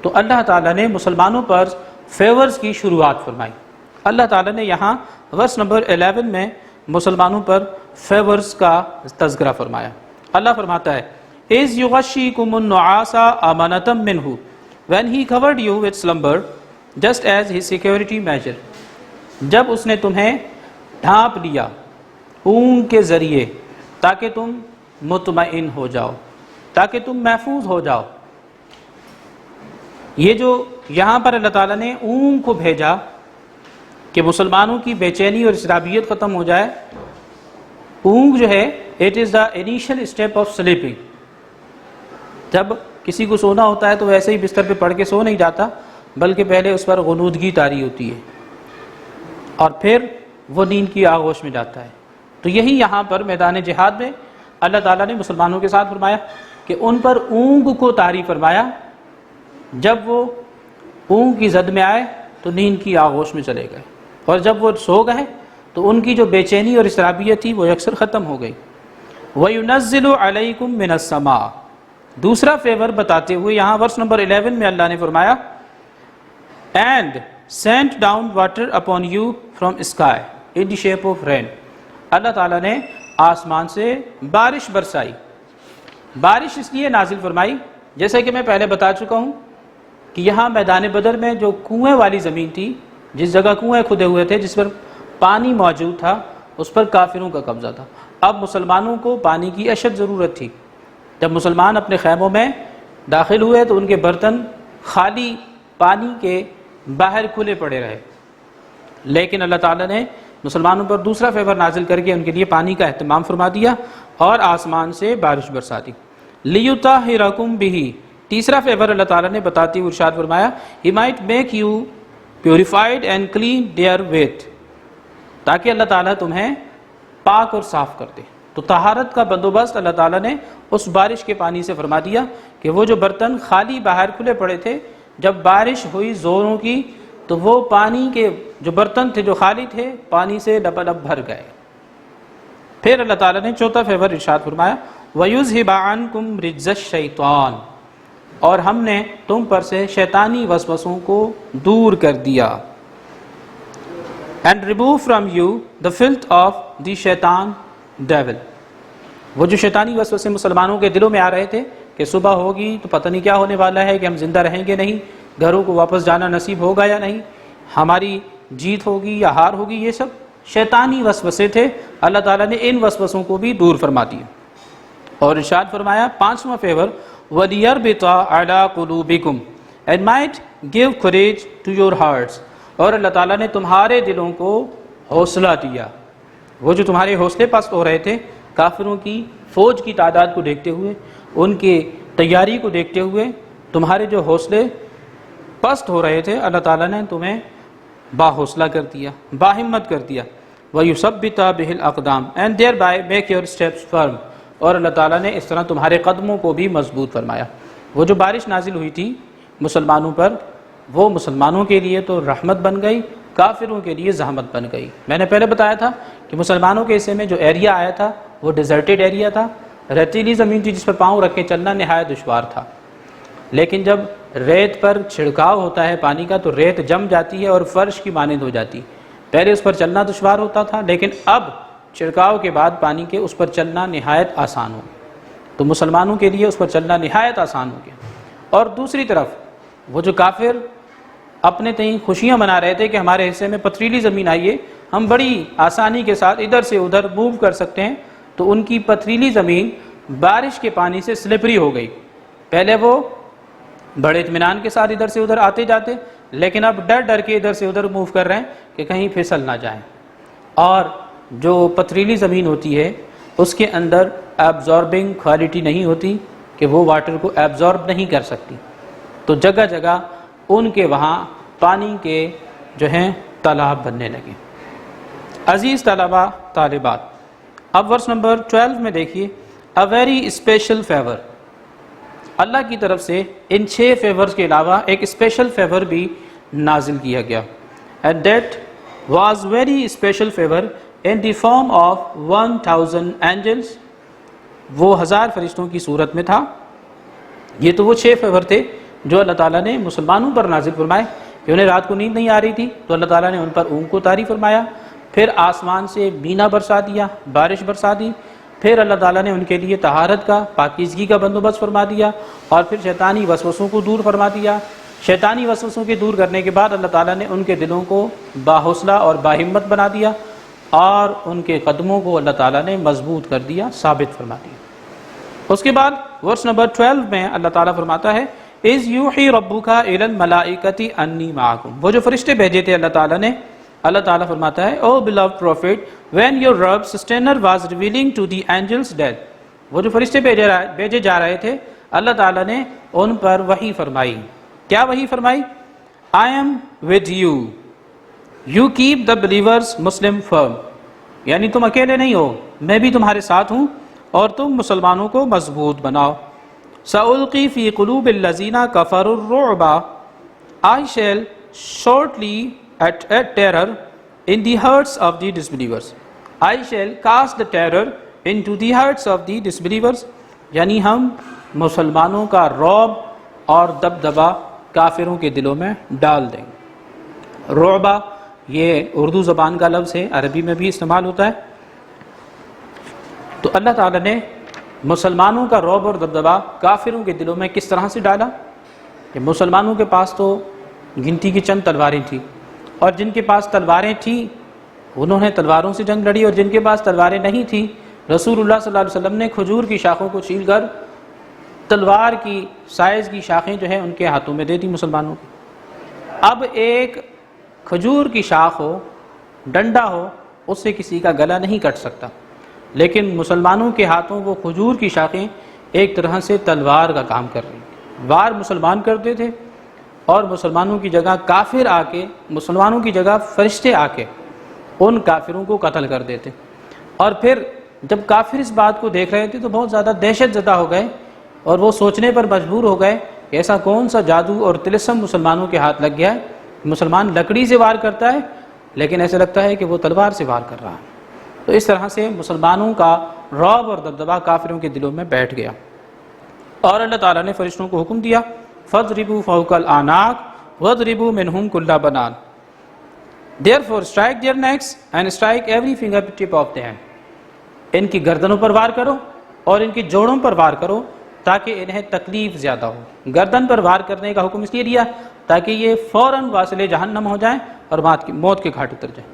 تو اللہ تعالیٰ نے مسلمانوں پر فیورز کی شروعات فرمائی. اللہ تعالیٰ نے یہاں ورس نمبر 11 میں مسلمانوں پر فیورز کا تذکرہ فرمایا. اللہ فرماتا ہے اِذْ يُغَشِّيكُمُ النُّعَاسَ أَمَنَةً مِّنْهُ when he covered you with slumber just as his security measure. جب اس نے تمہیں ڈھانپ لیا اونگ کے ذریعے تاکہ تم مطمئن ہو جاؤ، تاکہ تم محفوظ ہو جاؤ. یہ جو یہاں پر اللہ تعالیٰ نے اونگ کو بھیجا کہ مسلمانوں کی بے چینی اور اضطرابیت ختم ہو جائے. اونگ جو ہے it is the initial step of sleeping. جب کسی کو سونا ہوتا ہے تو ویسے ہی بستر پہ پڑھ کے سو نہیں جاتا، بلکہ پہلے اس پر غنودگی طاری ہوتی ہے اور پھر وہ نیند کی آغوش میں جاتا ہے. تو یہی یہاں پر میدان جہاد میں اللہ تعالیٰ نے مسلمانوں کے ساتھ فرمایا کہ ان پر اونگ کو طاری فرمایا. جب وہ اونگ کی زد میں آئے تو نیند کی آغوش میں چلے گئے، اور جب وہ سو گئے تو ان کی جو بے چینی اور اضطرابیت تھی وہ اکثر ختم ہو گئی. وَيُنَزِّلُ عَلَيْكُم مِّنَ السَّمَاءِ. دوسرا فیور بتاتے ہوئے یہاں ورس نمبر 11 میں اللہ نے فرمایا and sent down water upon you from sky in the shape of rain. اللہ تعالیٰ نے آسمان سے بارش برسائی. بارش اس لیے نازل فرمائی جیسے کہ میں پہلے بتا چکا ہوں کہ یہاں میدان بدر میں جو کنویں والی زمین تھی، جس جگہ کنویں کھدے ہوئے تھے، جس پر پانی موجود تھا، اس پر کافروں کا قبضہ تھا. اب مسلمانوں کو پانی کی اشد ضرورت تھی. جب مسلمان اپنے خیموں میں داخل ہوئے تو ان کے برتن خالی پانی کے باہر کھلے پڑے رہے، لیکن اللہ تعالیٰ نے مسلمانوں پر دوسرا فیور نازل کر کے ان کے لیے پانی کا اہتمام فرما دیا اور آسمان سے بارش برسا دی. لِيُطَهِّرَكُمْ بِهِ. تیسرا فیور اللہ تعالیٰ نے بتاتے ہوئے ارشاد فرمایا He might make you purified and clean therewith. تاکہ اللہ تعالیٰ تمہیں پاک اور صاف کر دے. تو طہارت کا بندوبست اللہ تعالیٰ نے اس بارش کے پانی سے فرما دیا کہ وہ جو برتن خالی باہر کھلے پڑے تھے، جب بارش ہوئی زوروں کی تو وہ پانی کے جو برتن تھے جو خالی تھے پانی سے لبالب بھر گئے. پھر اللہ تعالیٰ نے چوتھا فیور ارشاد فرمایا وَيُذْهِبَ عَنْكُمْ رِجْزَ الشَّيْطَانِ. اور ہم نے تم پر سے شیطانی وسوسوں کو دور کر دیا. and remove from you the filth of the shaitan devil. وہ جو شیطانی وسوسے مسلمانوں کے دلوں میں آ رہے تھے کہ صبح ہوگی تو پتہ نہیں کیا ہونے والا ہے، کہ ہم زندہ رہیں گے نہیں، گھروں کو واپس جانا نصیب ہوگا یا نہیں، ہماری جیت ہوگی یا ہار ہوگی، یہ سب شیطانی وسوسے تھے. اللہ تعالیٰ نے ان وسوسوں کو بھی دور فرما دیا. اور ارشاد فرمایا 5واں فیور وَلِيَرْبِطَ عَلَىٰ قُلُوبِكُمْ and might give courage to your hearts. اور اللہ تعالیٰ نے تمہارے دلوں کو حوصلہ دیا. وہ جو تمہارے حوصلے پست ہو رہے تھے کافروں کی فوج کی تعداد کو دیکھتے ہوئے، ان کی تیاری کو دیکھتے ہوئے، تمہارے جو حوصلے پست ہو رہے تھے، اللہ تعالیٰ نے تمہیں باحوصلہ کر دیا، باہمت کر دیا. وَيُثَبِّتَ بِهِ الْأَقْدَامَ and thereby make your steps firm. اور اللہ تعالیٰ نے اس طرح تمہارے قدموں کو بھی مضبوط فرمایا. وہ جو بارش نازل ہوئی تھی مسلمانوں پر، وہ مسلمانوں کے لیے تو رحمت بن گئی، کافروں کے لیے زحمت بن گئی. میں نے پہلے بتایا تھا کہ مسلمانوں کے حصے میں جو ایریا آیا تھا وہ ڈیزرٹڈ ایریا تھا، ریتیلی زمین تھی جس پر پاؤں رکھ کے چلنا نہایت دشوار تھا. لیکن جب ریت پر چھڑکاؤ ہوتا ہے پانی کا تو ریت جم جاتی ہے اور فرش کی مانند ہو جاتی. پہلے اس پر چلنا دشوار ہوتا تھا، لیکن اب چھڑکاؤ کے بعد پانی کے اس پر چلنا نہایت آسان ہو. تو مسلمانوں کے لیے اس پر چلنا نہایت آسان ہو گیا. اور دوسری طرف وہ جو کافر اپنے تئیں خوشیاں منا رہے تھے کہ ہمارے حصے میں پتھریلی زمین آئی ہے، ہم بڑی آسانی کے ساتھ ادھر سے ادھر موو کر سکتے ہیں، تو ان کی پتھریلی زمین بارش کے پانی سے سلپری ہو گئی. پہلے وہ بڑے اطمینان کے ساتھ ادھر سے ادھر آتے جاتے، لیکن اب ڈر ڈر کے ادھر سے ادھر موو کر رہے ہیں کہ کہیں پھسل نہ جائیں. اور جو پتھریلی زمین ہوتی ہے اس کے اندر ایبزاربنگ کوالٹی نہیں ہوتی کہ وہ واٹر کو ایبزارب نہیں کر سکتی، تو جگہ جگہ ان کے وہاں پانی کے جو ہیں تالاب بننے لگے. عزیز طلباء طالبات، اب ورس نمبر 12 میں دیکھیے اے ویری اسپیشل فیور. اللہ کی طرف سے ان 6 فیورز کے علاوہ ایک اسپیشل فیور بھی نازل کیا گیا. And that was very special favour in the form of 1000 angels. وہ 1000 فرشتوں کی صورت میں تھا. یہ تو وہ 6 فیور تھے جو اللہ تعالیٰ نے مسلمانوں پر نازل فرمائے کہ انہیں رات کو نیند نہیں آ رہی تھی تو اللہ تعالیٰ نے ان پر اونگ کو طاری فرمایا، پھر آسمان سے مینا برسا دیا، بارش برسا دی، پھر اللہ تعالیٰ نے ان کے لیے طہارت کا، پاکیزگی کا بندوبست فرما دیا، اور پھر شیطانی وسوسوں کو دور فرما دیا. شیطانی وسوسوں کے دور کرنے کے بعد اللہ تعالیٰ نے ان کے دلوں کو باحوصلہ اور باہمت بنا دیا، اور ان کے قدموں کو اللہ تعالیٰ نے مضبوط کر دیا، ثابت فرما دیا. اس کے بعد ورس نمبر 12 میں اللہ تعالیٰ فرماتا ہے اِذْ يُوحِي رَبُّكَ إِلَى الْمَلَائِكَةِ أَنِّي مَعَكُمْ. وہ جو فرشتے بھیجے تھے اللہ تعالیٰ نے، اللہ تعالیٰ فرماتا ہے او beloved prophet when your Rabb sustainer was revealing to the angels death. وہ جو فرشتے بھیجے جا رہے تھے اللہ تعالیٰ نے ان پر وحی فرمائی. کیا وحی فرمائی؟ I am with you. You keep the believers Muslim firm. یعنی تم اکیلے نہیں ہو، میں بھی تمہارے ساتھ ہوں اور تم مسلمانوں کو مضبوط بناؤ. سألقی فی قلوب الذین کفروا الرعب. I shall shortly at terror in the hearts of the disbelievers. I shall cast the terror into the hearts of the disbelievers. یعنی ہم مسلمانوں کا رعب اور دبدبہ کافروں کے دلوں میں ڈال دیں گے. رعبہ یہ اردو زبان کا لفظ ہے، عربی میں بھی استعمال ہوتا ہے. تو اللہ تعالیٰ نے مسلمانوں کا رعب اور دبدبہ کافروں کے دلوں میں کس طرح سے ڈالا کہ مسلمانوں کے پاس تو گنتی کی چند تلواریں تھیں، اور جن کے پاس تلواریں تھیں انہوں نے تلواروں سے جنگ لڑی، اور جن کے پاس تلواریں نہیں تھیں رسول اللہ صلی اللہ علیہ وسلم نے کھجور کی شاخوں کو چھیل کر تلوار کی سائز کی شاخیں جو ہیں ان کے ہاتھوں میں دے دی مسلمانوں کی. اب ایک کھجور کی شاخ ہو، ڈنڈا ہو، اس سے کسی کا گلا نہیں کٹ سکتا، لیکن مسلمانوں کے ہاتھوں وہ کھجور کی شاخیں ایک طرح سے تلوار کا کام کر رہی ہیں. وار مسلمان کرتے تھے اور مسلمانوں کی جگہ کافر آ کے، مسلمانوں کی جگہ فرشتے آ کے ان کافروں کو قتل کر دیتے. اور پھر جب کافر اس بات کو دیکھ رہے تھے تو بہت زیادہ دہشت زدہ ہو گئے، اور وہ سوچنے پر مجبور ہو گئے کہ ایسا کون سا جادو اور طلسم مسلمانوں کے ہاتھ لگ گیا ہے. مسلمان لکڑی سے وار کرتا ہے لیکن ایسا لگتا ہے کہ وہ تلوار سے وار کر رہا ہے. تو اس طرح سے مسلمانوں کا رعب اور دبدبہ کافروں کے دلوں میں بیٹھ گیا. اور اللہ تعالیٰ نے فرشتوں کو حکم دیا فَاضْرِبُوا فَوْقَ الْأَعْنَاقِ وَاضْرِبُوا مِنْهُمْ كُلَّ بَنَانٍ Therefore strike their necks and strike every fingertip of them. ان کی گردنوں پر وار کرو اور ان کی جوڑوں پر وار کرو تاکہ انہیں تکلیف زیادہ ہو۔ گردن پر وار کرنے کا حکم اس لیے دیا تاکہ یہ فوراً واصل جہنم ہو جائیں اور موت کے گھاٹ اتر جائیں،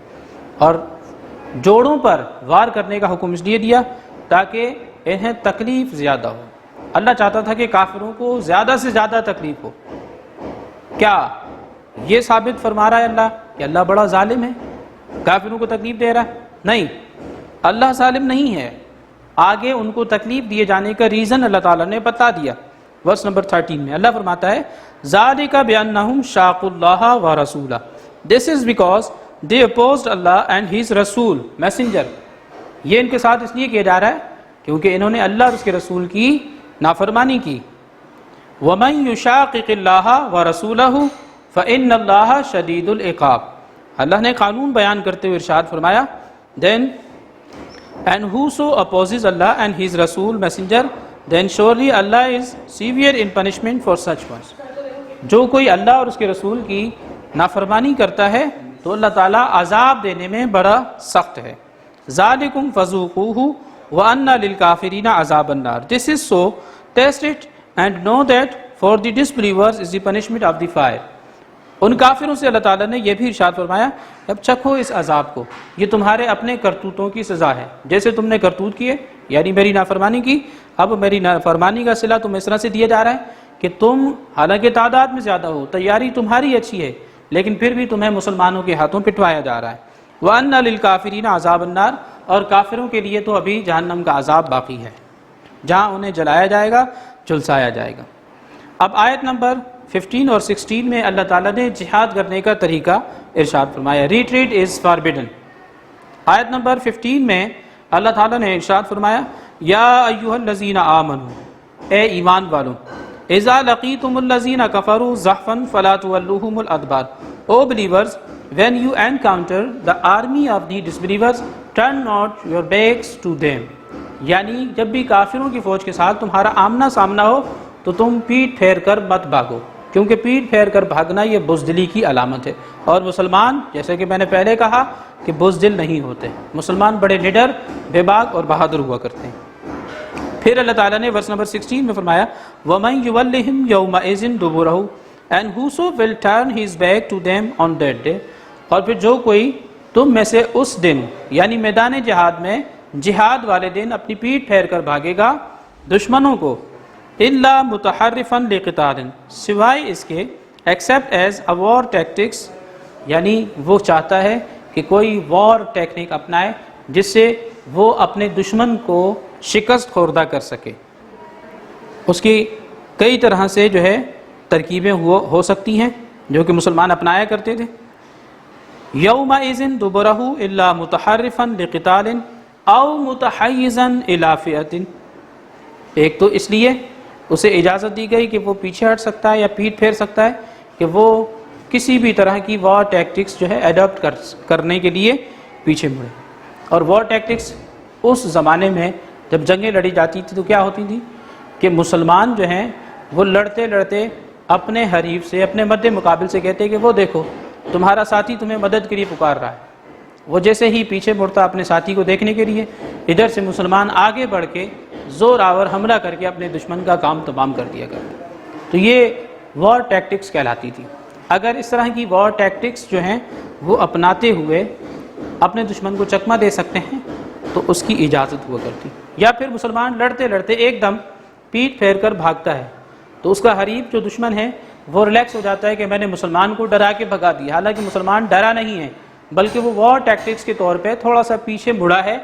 اور جوڑوں پر وار کرنے کا حکم اس لیے دیا تاکہ انہیں تکلیف زیادہ ہو۔ اللہ چاہتا تھا کہ کافروں کو زیادہ سے زیادہ تکلیف ہو۔ کیا یہ ثابت فرما رہا ہے اللہ کہ اللہ بڑا ظالم ہے، کافروں کو تکلیف دے رہا ہے؟ نہیں، اللہ ظالم نہیں ہے۔ آگے ان کو تکلیف دیے جانے کا ریزن اللہ تعالیٰ نے بتا دیا۔ ورس نمبر 13 میں اللہ فرماتا ہے ذَلِكَ بِأَنَّهُمْ شَاقُوا اللَّهَ وَرَسُولَهُ This is because they opposed Allah and His Rasul Messenger۔ یہ ان کے ساتھ اس لیے کیا جا رہا ہے کیونکہ انہوں نے اللہ اور اس کے رسول کی نافرمانی کی۔ وَمَن يُشَاقِقِ اللَّهَ وَرَسُولَهُ فَإِنَّ اللَّهَ شَدِيدُ الْعِقَابِ اللہ نے قانون بیان کرتے ہوئے ارشاد فرمایا then and whoso opposes Allah and His Rasul Messenger then surely Allah is severe in punishment for such ones۔ جو کوئی اللہ اور اس کے رسول کی نافرمانی کرتا ہے تو اللہ تعالیٰ عذاب دینے میں بڑا سخت ہے۔ ذالکم فذوقوہ وان للکافرین عذاب النار This is so, test it and know that for the disbelievers is the punishment of the fire۔ ان کافروں سے اللہ تعالیٰ نے یہ بھی ارشاد فرمایا اب چکھو اس عذاب کو، یہ تمہارے اپنے کرتوتوں کی سزا ہے۔ جیسے تم نے کرتوت کیے یعنی میری نافرمانی کی، اب میری نافرمانی کا صلہ تم اس طرح سے دیا جا رہا ہے کہ تم حالانکہ تعداد میں زیادہ ہو، تیاری تمہاری اچھی ہے، لیکن پھر بھی تمہیں مسلمانوں کے ہاتھوں پٹوایا جا رہا ہے۔ وَأَنَّ لِلْكَافِرِينَ عَذَابَ النَّارِ اور کافروں کے لیے تو ابھی جہنم کا عذاب باقی ہے جہاں انہیں جلایا جائے گا، جھلسایا جائے گا۔ اب آیت نمبر 15 اور 16 میں اللہ تعالیٰ نے جہاد کرنے کا طریقہ ارشاد فرمایا ریٹریٹ از فاربڈن۔ آیت نمبر 15 میں اللہ تعالیٰ نے ارشاد فرمایا یا ایھا الذین آمنوا اے ایمان والوں اذا لقیتم الذین کفروا زحفا فلا تولوہم الادبار او believers when you encounter the army of the disbelievers turn not your backs to them یعنی جب بھی کافروں کی فوج کے ساتھ تمہارا آمنا سامنا ہو تو تم پیٹ پھیر کر مت بھاگو، کیونکہ پیٹ پھیر کر بھاگنا یہ بزدلی کی علامت ہے، اور مسلمان جیسے کہ میں نے پہلے کہا کہ بزدل نہیں ہوتے، مسلمان بڑے نڈر، بے باک اور بہادر ہوا کرتے ہیں۔ پھر اللہ تعالیٰ نے ورس نمبر 16 میں فرمایا وَمَن يُوَلِّهِمْ يَوْمَئِذٍ دُبُرَهُ and whoso will turn his back to them on that day اور پھر جو کوئی تم میں سے اس دن یعنی میدان جہاد میں جہاد والے دن اپنی پیٹ پھیر کر بھاگے گا دشمنوں کو الا متحرفا لقتال سوائے اس کے except as a war tactics یعنی وہ چاہتا ہے کہ کوئی وار ٹیکنیک اپنائے جس سے وہ اپنے دشمن کو شکست خوردہ کر سکے۔ اس کی کئی طرح سے جو ہے ترکیبیں ہو سکتی ہیں جو کہ مسلمان اپنایا کرتے تھے۔ یومئذ دبرہ الا متحرفا لقتال او متحیزا الی فئۃ ایک تو اس لیے اسے اجازت دی گئی کہ وہ پیچھے ہٹ سکتا ہے یا پیٹ پھیر سکتا ہے کہ وہ کسی بھی طرح کی وار ٹیکٹکس جو ہے ایڈاپٹ کرنے کے لیے پیچھے مڑے۔ اور وار ٹیکٹکس اس زمانے میں جب جنگیں لڑی جاتی تھی تو کیا ہوتی تھی کہ مسلمان جو ہیں وہ لڑتے لڑتے اپنے حریف سے اپنے مد مقابل سے کہتے کہ وہ دیکھو تمہارا ساتھی تمہیں مدد کے لیے پکار رہا ہے، وہ جیسے ہی پیچھے مڑتا اپنے ساتھی کو دیکھنے کے لیے ادھر سے مسلمان آگے بڑھ کے زور آور حملہ کر کے اپنے دشمن کا کام تمام کر دیا کرتے۔ تو یہ وار ٹیکٹکس کہلاتی تھی۔ اگر اس طرح کی وار ٹیکٹکس جو ہیں وہ اپناتے ہوئے اپنے دشمن کو چکمہ دے سکتے ہیں تو اس کی اجازت ہوا کرتی، یا پھر مسلمان لڑتے لڑتے ایک دم پیٹ پھیر کر بھاگتا ہے تو اس کا حریف جو دشمن ہے وہ ریلیکس ہو جاتا ہے کہ میں نے مسلمان کو ڈرا کے بھگا دیا، حالانکہ مسلمان ڈرا نہیں ہے بلکہ وہ وار ٹیکٹکس کے طور پہ تھوڑا سا پیچھے مڑا ہے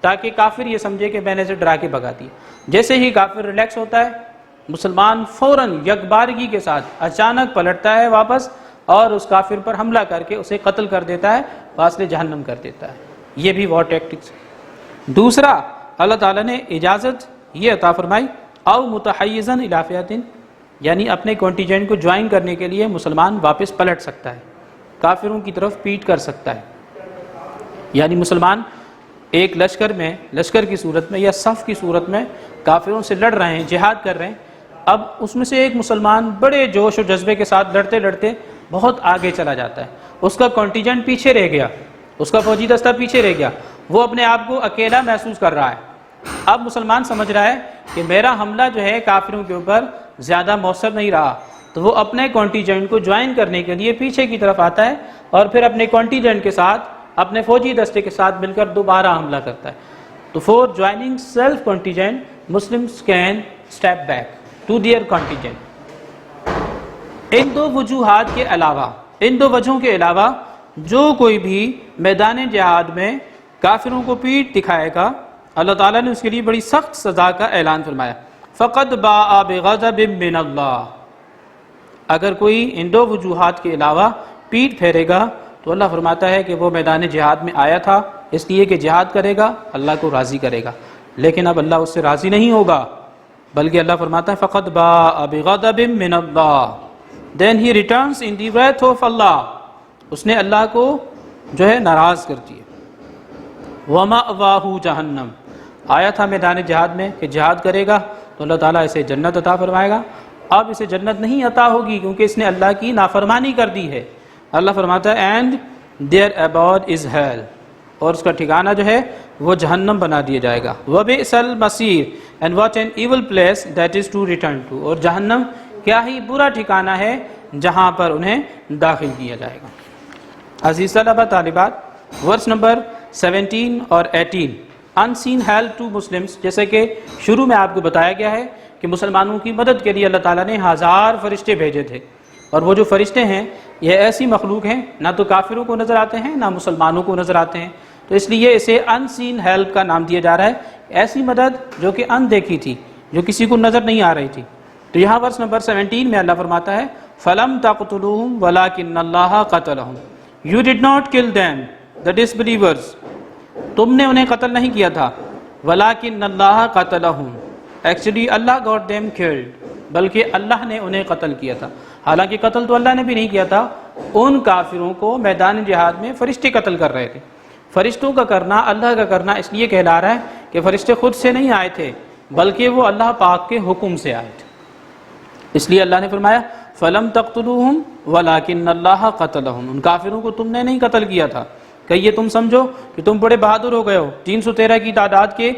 تاکہ کافر یہ سمجھے کہ میں نے اسے ڈرا کے بھگا دیا۔ جیسے ہی کافر ریلیکس ہوتا ہے مسلمان فوراً یکبارگی کے ساتھ اچانک پلٹتا ہے واپس اور اس کافر پر حملہ کر کے اسے قتل کر دیتا ہے، واصل جہنم کر دیتا ہے۔ یہ بھی وار ٹیکٹکس۔ دوسرا اللہ تعالیٰ نے اجازت یہ عطا فرمائی او متحیزا الی فئۃ یعنی اپنے کنٹینجنٹ کو جوائن کرنے کے لیے مسلمان واپس پلٹ سکتا ہے، کافروں کی طرف پیٹ کر سکتا ہے۔ یعنی مسلمان ایک لشکر کی صورت میں یا صف کی صورت میں کافروں سے لڑ رہے ہیں، جہاد کر رہے ہیں، اب اس میں سے ایک مسلمان بڑے جوش و جذبے کے ساتھ لڑتے لڑتے بہت آگے چلا جاتا ہے، اس کا کنٹینجنٹ پیچھے رہ گیا، اس کا فوجی دستہ پیچھے رہ گیا، وہ اپنے آپ کو اکیلا محسوس کر رہا ہے۔ اب مسلمان سمجھ رہا ہے کہ میرا حملہ جو ہے کافروں کے اوپر زیادہ مؤثر نہیں رہا، تو وہ اپنے کنٹینجنٹ کو جوائن کرنے کے لیے پیچھے کی طرف آتا ہے اور پھر اپنے کنٹینجنٹ کے ساتھ، اپنے فوجی دستے کے ساتھ مل کر دوبارہ حملہ کرتا ہے۔ تو for joining self contingent Muslims can step back to their contingent. ان دو وجوہات کے علاوہ، ان دو وجہوں کے علاوہ جو کوئی بھی میدان جہاد میں کافروں کو پیٹھ دکھائے گا، اللہ تعالیٰ نے اس کے لیے بڑی سخت سزا کا اعلان فرمایا، فقد باء بغضب من اللہ۔ اگر کوئی ان دو وجوہات کے علاوہ پیٹھ پھیرے گا تو اللہ فرماتا ہے کہ وہ میدان جہاد میں آیا تھا اس لیے کہ جہاد کرے گا، اللہ کو راضی کرے گا، لیکن اب اللہ اس سے راضی نہیں ہوگا، بلکہ اللہ فرماتا ہے فقد باء بغضب من اللہ then he returns in the wrath of اللہ، اس نے اللہ کو جو ہے ناراض کر دیا۔ وَمَأْوَاهُ جہنم، آیا تھا میدان جہاد میں کہ جہاد کرے گا تو اللہ تعالیٰ اسے جنت عطا فرمائے گا، اب اسے جنت نہیں عطا ہوگی کیونکہ اس نے اللہ کی نافرمانی کر دی ہے۔ اللہ فرماتا ہے and their abode is hell، اور اس کا ٹھکانہ جو ہے وہ جہنم بنا دیا جائے گا۔ وَبِئْسَ الْمَصِيرُ and what an evil place that is to return to، اور جہنم کیا ہی برا ٹھکانہ ہے جہاں پر انہیں داخل کیا جائے گا۔ عزیز طلبہ طالبات، ورس نمبر 17 اور 18 unseen help to Muslims، جیسے کہ شروع میں آپ کو بتایا گیا ہے کہ مسلمانوں کی مدد کے لیے اللہ تعالیٰ نے 1000 فرشتے بھیجے تھے، اور وہ جو فرشتے ہیں یہ ایسی مخلوق ہیں نہ تو کافروں کو نظر آتے ہیں نہ مسلمانوں کو نظر آتے ہیں، تو اس لیے اسے unseen help کا نام دیا جا رہا ہے، ایسی مدد جو کہ ان دیکھی تھی، جو کسی کو نظر نہیں آ رہی تھی۔ تو یہاں ورس نمبر 17 میں اللہ فرماتا ہے فَلَمْ تَقْتُلُوهُمْ وَلَكِنَّ اللَّهَ قَتَلَهُمْ، You did not kill them the disbelievers، تم نے انہیں قتل نہیں کیا تھا، وَلَكِنَّ اللَّهَ قَتَلَهُمْ، actually Allah got them killed، بلکہ اللہ نے انہیں قتل کیا تھا، حالانکہ قتل تو اللہ نے بھی نہیں کیا تھا، ان کافروں کو میدان جہاد میں فرشتے قتل کر رہے تھے۔ فرشتوں کا کرنا اللہ کا کرنا اس لیے کہلا رہا ہے کہ فرشتے خود سے نہیں آئے تھے بلکہ وہ اللہ پاک کے حکم سے آئے تھے، اس لیے اللہ نے فرمایا فَلَمْ تَقْتُلُوهُمْ وَلَكِنَّ اللَّهَ قَتَلَهُمْ، ان کافروں کو تم نے نہیں قتل کیا تھا کہ یہ تم سمجھو کہ تم بڑے بہادر ہو گئے ہو، 313 کی تعداد کے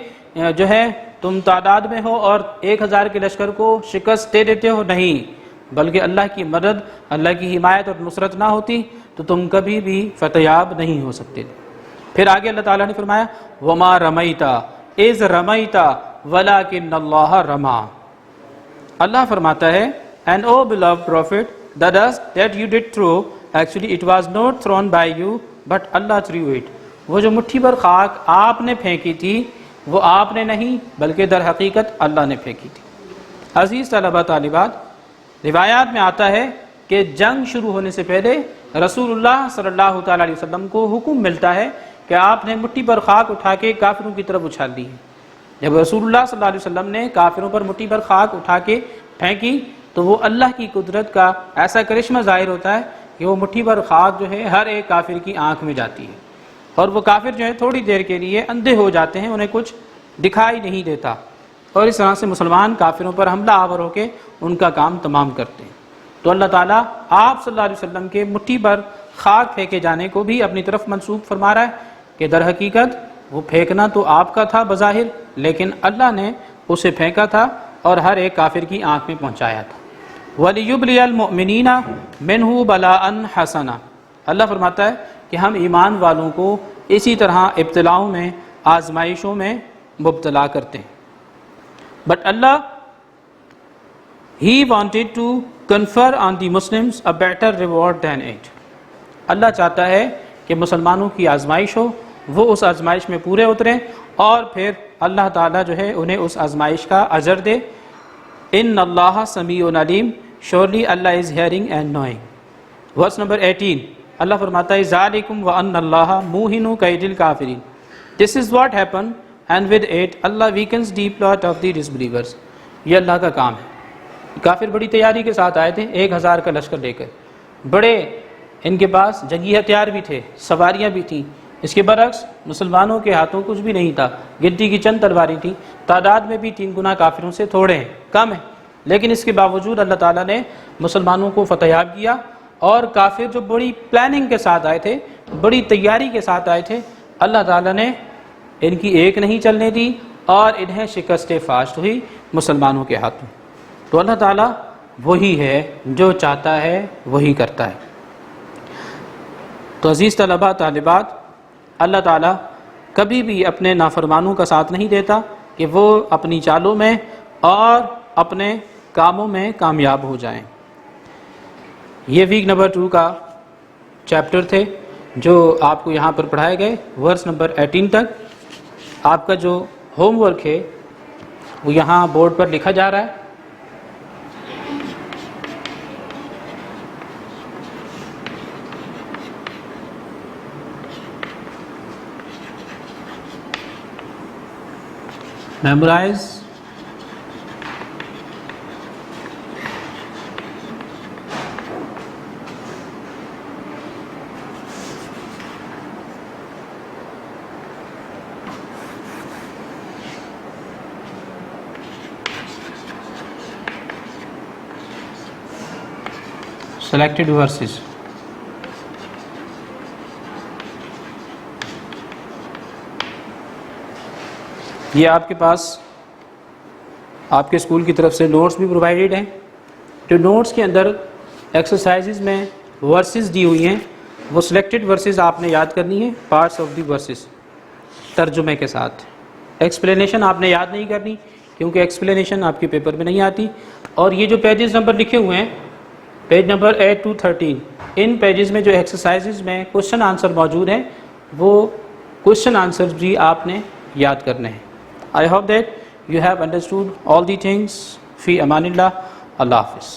جو ہے تم تعداد میں ہو اور 1000 کے لشکر کو شکست دے دیتے ہو، نہیں، بلکہ اللہ کی مدد، اللہ کی حمایت اور نصرت نہ ہوتی تو تم کبھی بھی فتح نہیں ہو سکتے تھے۔ پھر آگے اللہ تعالیٰ نے فرمایا وَمَا رَمَيْتَ إِذْ رَمَيْتَ وَلَكِنَّ اللَّهَ رَمَى، اللہ فرماتا ہے and O beloved prophet, the dust that you did throw, actually it was not thrown by you but Allah threw it، وہ جو مٹھی بھر خاک آپ نے پھینکی تھی وہ آپ نے نہیں بلکہ در حقیقت اللہ نے پھینکی تھی۔ عزیز طلبہ طالبات، روایات میں آتا ہے کہ جنگ شروع ہونے سے پہلے رسول اللہ صلی اللہ تعالیٰ علیہ وسلم کو حکم ملتا ہے کہ آپ نے مٹھی بھر خاک اٹھا کے کافروں کی طرف اچھال دی ہے۔ جب رسول اللہ صلی اللہ علیہ وسلم نے کافروں پر مٹھی بھر خاک اٹھا کے پھینکی تو وہ اللہ کی قدرت کا ایسا کرشمہ ظاہر ہوتا ہے کہ وہ مٹھی بھر خاک جو ہے ہر ایک کافر کی آنکھ میں جاتی ہے، اور وہ کافر جو ہے تھوڑی دیر کے لیے اندھے ہو جاتے ہیں، انہیں کچھ دکھائی نہیں دیتا، اور اس طرح سے مسلمان کافروں پر حملہ آور ہو کے ان کا کام تمام کرتے ہیں۔ تو اللہ تعالیٰ آپ صلی اللہ علیہ وسلم کے مٹھی بھر خاک پھینکے جانے کو بھی اپنی طرف منسوب فرما رہا ہے کہ در حقیقت وہ پھینکنا تو آپ کا تھا بظاہر، لیکن اللہ نے اسے پھینکا تھا اور ہر ایک کافر کی آنکھ میں پہنچایا تھا۔ وَلِيُبْلِيَ الْمُؤْمِنِينَ مِنْهُ بَلَاءً حَسَنًا، اللہ فرماتا ہے کہ ہم ایمان والوں کو اسی طرح ابتلاؤں میں، آزمائشوں میں مبتلا کرتے ہیں۔ But Allah He wanted to confer on the Muslims a better reward than it، اللہ چاہتا ہے کہ مسلمانوں کی آزمائش ہو، وہ اس آزمائش میں پورے اتریں اور پھر اللہ تعالیٰ جو ہے انہیں اس آزمائش کا اجر دے۔ ان اللہ سمیع علیم، surely Allah is hearing and knowing۔ Verse number 18 اللہ فرماتا ہے ذالکم وان اللہ Mohan کید الکافرین، this is what happened and with it Allah weakens the plot of the disbelievers، یہ اللہ کا کام ہے۔ کافر بڑی تیاری کے ساتھ آئے تھے 1000 کا لشکر لے کر، بڑے ان کے پاس جنگی ہتھیار بھی تھے، سواریاں بھی تھیں، اس کے برعکس مسلمانوں کے ہاتھوں کچھ بھی نہیں تھا، گنتی کی چند تلواریں تھیں، تعداد میں بھی 3 گنا کافروں سے تھوڑے ہیں، کم ہیں، لیکن اس کے باوجود اللہ تعالیٰ نے مسلمانوں کو فتح یاب کیا، اور کافر جو بڑی پلاننگ کے ساتھ آئے تھے، بڑی تیاری کے ساتھ آئے تھے، اللہ تعالیٰ نے ان کی ایک نہیں چلنے دی اور انہیں شکست فاشت ہوئی مسلمانوں کے ہاتھوں۔ تو اللہ تعالیٰ وہی ہے جو چاہتا ہے وہی کرتا ہے۔ تو عزیز طلباء طالبات، اللہ تعالیٰ کبھی بھی اپنے نافرمانوں کا ساتھ نہیں دیتا کہ وہ اپنی چالوں میں اور اپنے کاموں میں کامیاب ہو جائیں۔ یہ ویک نمبر 2 کا چیپٹر تھے جو آپ کو یہاں پر پڑھائے گئے، ورس نمبر 18 تک۔ آپ کا جو ہوم ورک ہے وہ یہاں بورڈ پر لکھا جا رہا ہے۔ Memorise selected verses۔ یہ آپ کے پاس آپ کے اسکول کی طرف سے نوٹس بھی پرووائڈیڈ ہیں۔ جو نوٹس کے اندر ایکسرسائزز میں ورسز دی ہوئی ہیں، وہ سلیکٹڈ ورسز آپ نے یاد کرنی ہے، پارٹس آف دی ورسز ترجمے کے ساتھ۔ ایکسپلینیشن آپ نے یاد نہیں کرنی کیونکہ ایکسپلینیشن آپ کے پیپر میں نہیں آتی۔ اور یہ جو پیجز نمبر لکھے ہوئے ہیں، page number 8 to 13، in pages میں جو ایکسرسائزز میں کوشچن آنسر موجود ہیں، وہ کوشچن آنسر بھی آپ نے یاد کرنے ہیں۔ I hope that you have understood all the things. فی امان اللہ، اللہ حافظ۔